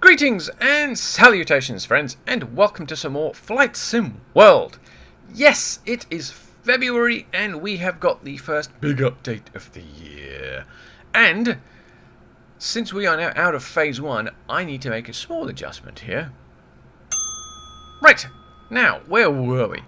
Greetings and salutations, friends, and welcome to some more Flight Sim World. Yes, it is February, and we have got the first big update of the year. And since we are now out of Phase 1, I need to make a small adjustment here. Right, now, where were we?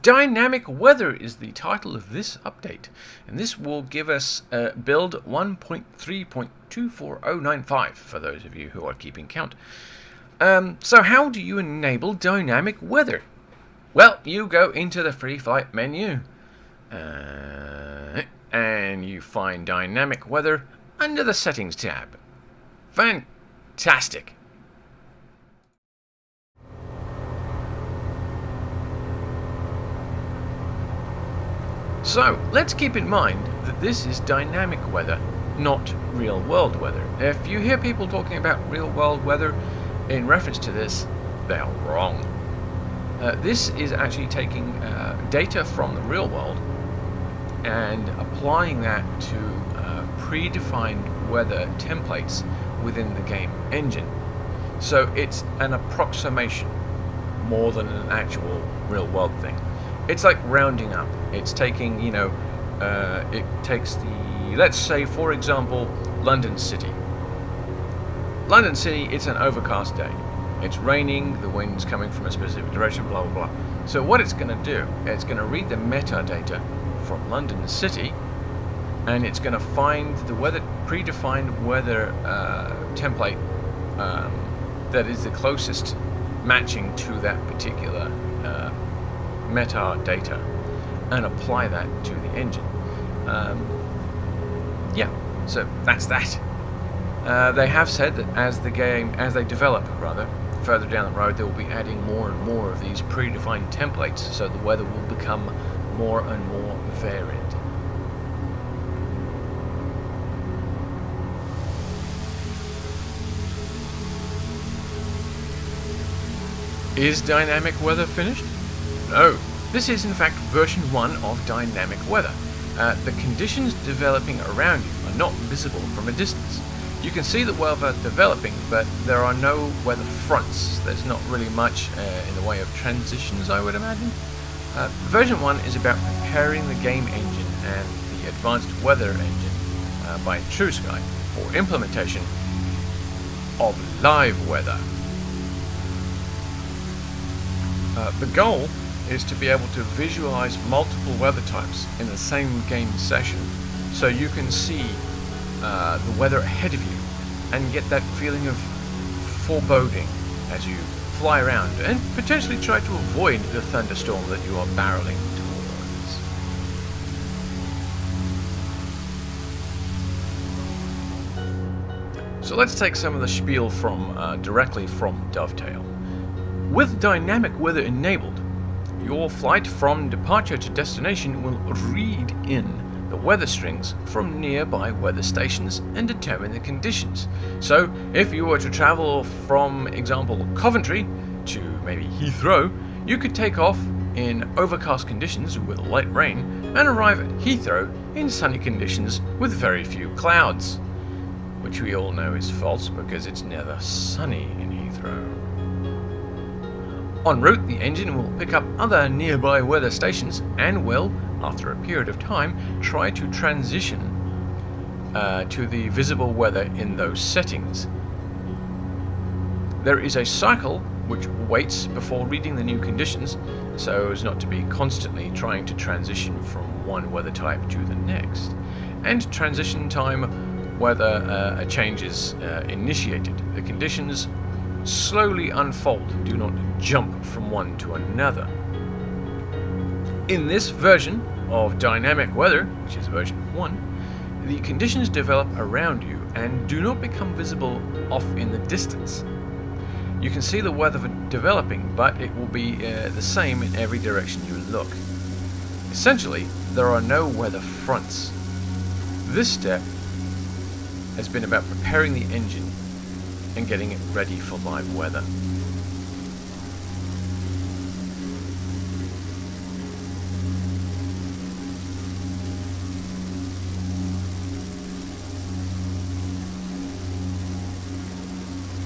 Dynamic Weather is the title of this update, and this will give us build 1.3.24095 for those of you who are keeping count. So how do you enable dynamic weather? Well, you go into the free flight menu and you find dynamic weather under the settings tab. Fantastic. So, let's keep in mind that this is dynamic weather, not real-world weather. If you hear people talking about real-world weather in reference to this, they are wrong. This is actually taking data from the real world and applying that to predefined weather templates within the game engine. So it's an approximation more than an actual real-world thing. It's like rounding up. It's taking, it takes let's say, for example, London City. London City, it's an overcast day. It's raining, the wind's coming from a specific direction, blah, blah, blah. So what it's going to do, it's going to read the metadata from London City, and it's going to find the predefined weather template that is the closest matching to that particular metadata, and apply that to the engine. So that's that. They have said that as they develop further down the road, they will be adding more and more of these predefined templates, so the weather will become more and more varied. Is dynamic weather finished? No, this is in fact version 1 of dynamic weather. The conditions developing around you are not visible from a distance. You can see the weather developing, but there are no weather fronts. There's not really much in the way of transitions, I would imagine. Version 1 is about preparing the game engine and the advanced weather engine by TrueSky for implementation of live weather. The goal is to be able to visualize multiple weather types in the same game session, so you can see the weather ahead of you and get that feeling of foreboding as you fly around and potentially try to avoid the thunderstorm that you are barreling towards. So let's take some of the spiel directly from Dovetail. With dynamic weather enabled, your flight from departure to destination will read in the weather strings from nearby weather stations and determine the conditions. So, if you were to travel from, example, Coventry to maybe Heathrow, you could take off in overcast conditions with light rain and arrive at Heathrow in sunny conditions with very few clouds, which we all know is false because it's never sunny in Heathrow. En route, the engine will pick up other nearby weather stations and will, after a period of time, try to transition to the visible weather in those settings. There is a cycle which waits before reading the new conditions, so as not to be constantly trying to transition from one weather type to the next. And transition time, whether a change is initiated. The conditions slowly unfold, do not jump from one to another. In this version of dynamic weather, which is version 1, the conditions develop around you and do not become visible off in the distance. You can see the weather developing, but it will be the same in every direction you look. Essentially, there are no weather fronts. This step has been about preparing the engine and getting it ready for live weather.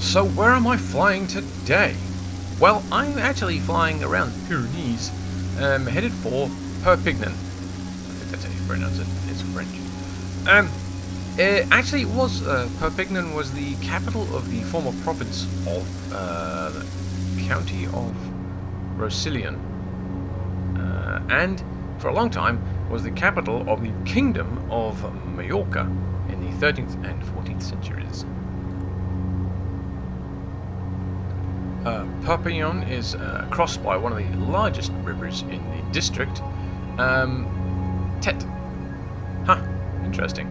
So where am I flying today? Well, I'm actually flying around the Pyrenees, headed for Perpignan. I think that's how you pronounce it. It's French. Actually, Perpignan was the capital of the former province of the county of Roussillon, and for a long time was the capital of the kingdom of Majorca in the 13th and 14th centuries. Perpignan is crossed by one of the largest rivers in the district, Tet. Huh, interesting.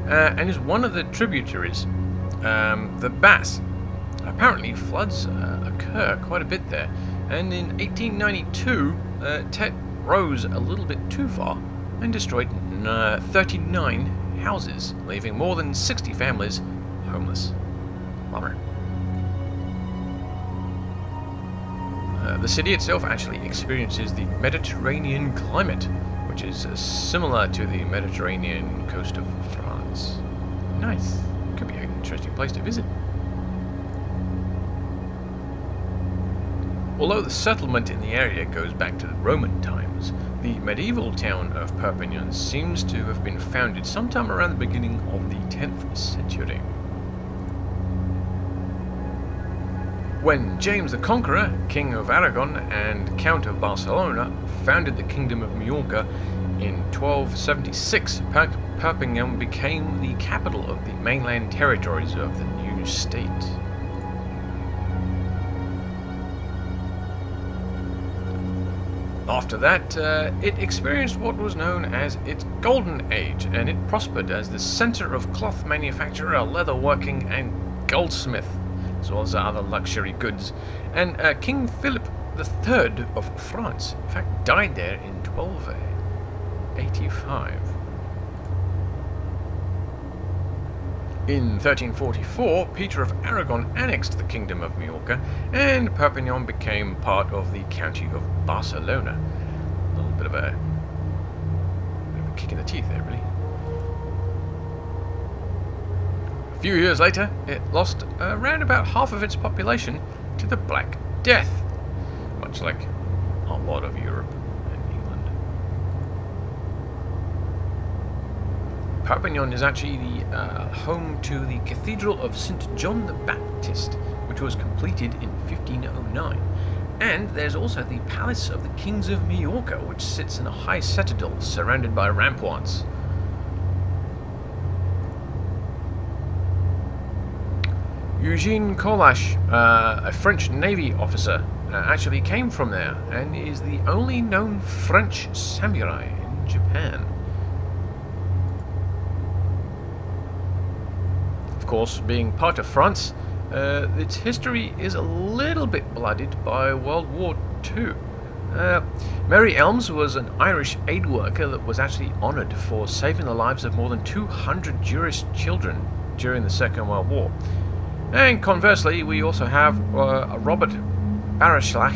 And is one of the tributaries, the Bass. Apparently, floods occur quite a bit there, and in 1892, Tet rose a little bit too far and destroyed 39 houses, leaving more than 60 families homeless. Bummer. The city itself actually experiences the Mediterranean climate, which is similar to the Mediterranean coast of France. Nice. Could be an interesting place to visit. Although the settlement in the area goes back to the Roman times, the medieval town of Perpignan seems to have been founded sometime around the beginning of the 10th century. When James the Conqueror, King of Aragon and Count of Barcelona, founded the Kingdom of Majorca in 1276, Perpignan became the capital of the mainland territories of the new state. After that, it experienced what was known as its Golden Age, and it prospered as the center of cloth manufacture, leatherworking, and goldsmith, as well as other luxury goods. And King Philip III of France, in fact, died there in 1285. In 1344, Peter of Aragon annexed the Kingdom of Majorca, and Perpignan became part of the County of Barcelona. A little bit of a kick in the teeth there, really. A few years later, it lost around about half of its population to the Black Death, much like a lot of Europe and England. Perpignan is actually the home to the Cathedral of St. John the Baptist, which was completed in 1509. And there's also the Palace of the Kings of Majorca, which sits in a high citadel surrounded by ramparts. Eugene Colache, a French Navy officer, actually came from there and is the only known French samurai in Japan. Of course, being part of France, its history is a little bit blooded by World War II. Mary Elms was an Irish aid worker that was actually honoured for saving the lives of more than 200 Jewish children during the Second World War. And conversely, we also have Robert Baraschlach,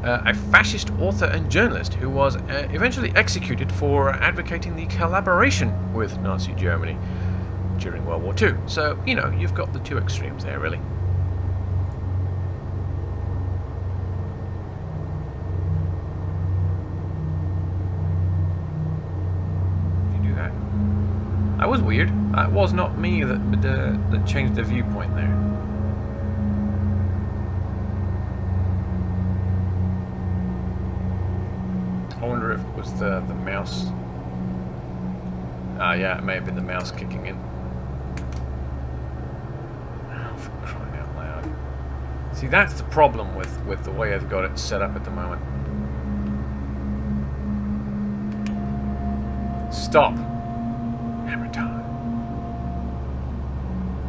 a fascist author and journalist who was eventually executed for advocating the collaboration with Nazi Germany during World War II. So, you know, you've got the two extremes there, really. That was weird. It was not me that changed the viewpoint there. I wonder if it was the mouse. Yeah, it may have been the mouse kicking in. Oh, for crying out loud. See, that's the problem with the way I've got it set up at the moment. Stop. Hammer time.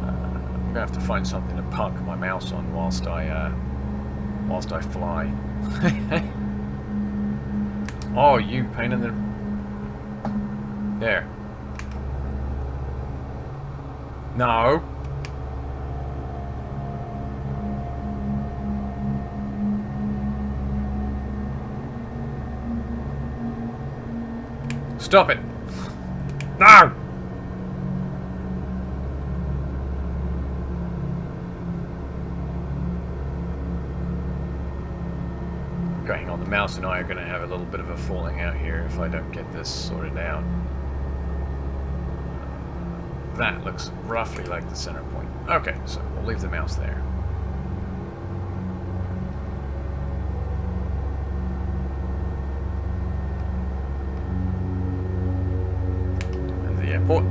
I'm gonna have to find something to park my mouse on whilst I fly. Oh, you pain in the... There. No. Stop it. No! hang on, the mouse and I are going to have a little bit of a falling out here if I don't get this sorted out. That looks roughly like the center point. Okay, so we'll leave the mouse there. There's the airport.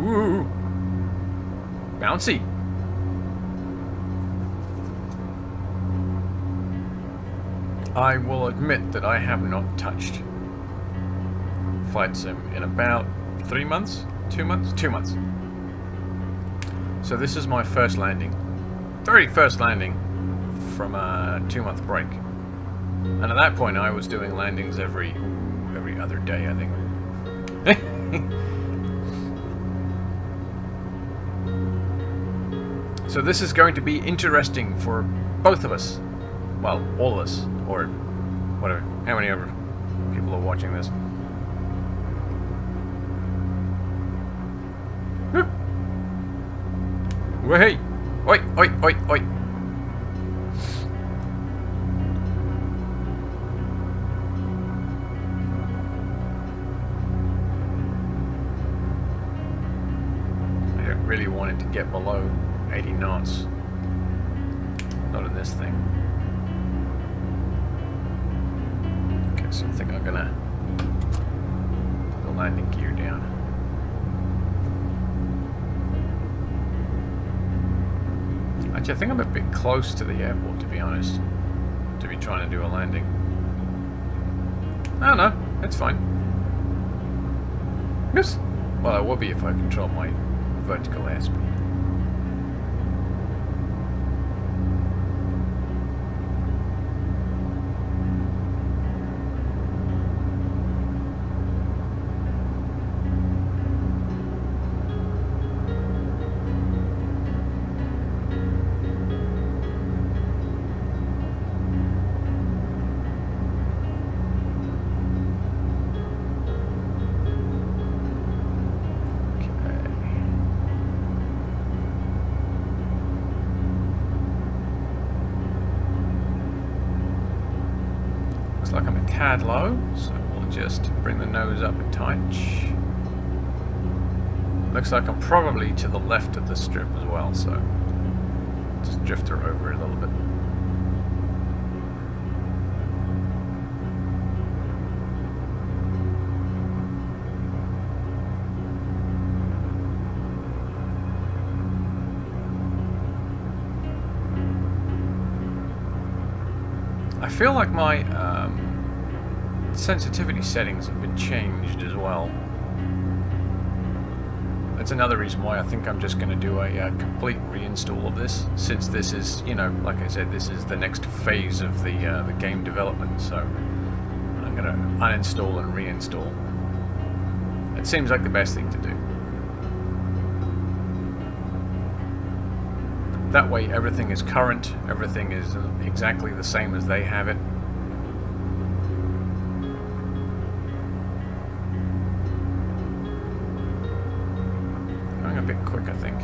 Ooh, bouncy. I will admit that I have not touched Flight Sim in about 3 months? 2 months? 2 months. So this is my first landing. Very first landing from a 2-month break. And at that point I was doing landings every other day, I think. So this is going to be interesting for both of us. Well, all of us, or whatever. How many other people are watching this? Wait! Oi! Oi! Oi! Oi! I don't really want it to get below 80 knots. Not in this thing. Okay, so I think I'm gonna put the landing gear down. Actually, I think I'm a bit close to the airport, to be honest, to be trying to do a landing. Oh no, it's fine. Yes. Well, I will be if I control my vertical airspeed. Looks like I'm a tad low, so we'll just bring the nose up a touch. Looks like I'm probably to the left of the strip as well, so just drift her over a little bit. I feel like my sensitivity settings have been changed as well. That's another reason why I think I'm just going to do a complete reinstall of this, since this is, you know, like I said, this is the next phase of the game development, so I'm going to uninstall and reinstall. It seems like the best thing to do. That way everything is current, everything is exactly the same as they have it. Going a bit quick, I think.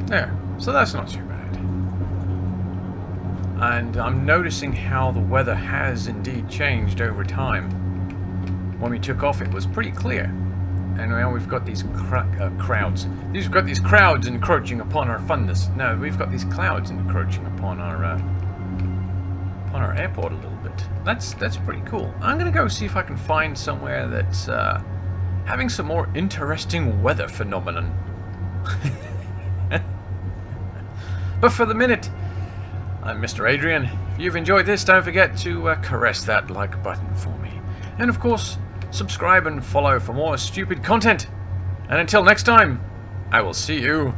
There, so that's not too bad. And I'm noticing how the weather has indeed changed over time. When we took off, it was pretty clear, and now we've got these crowds. We've got these crowds encroaching upon our funness. No, we've got these clouds encroaching upon our airport a little bit. That's pretty cool. I'm gonna go see if I can find somewhere that's having some more interesting weather phenomenon. But for the minute, I'm Mr. Adrian. If you've enjoyed this, don't forget to caress that like button for me. And of course, subscribe and follow for more stupid content. And until next time, I will see you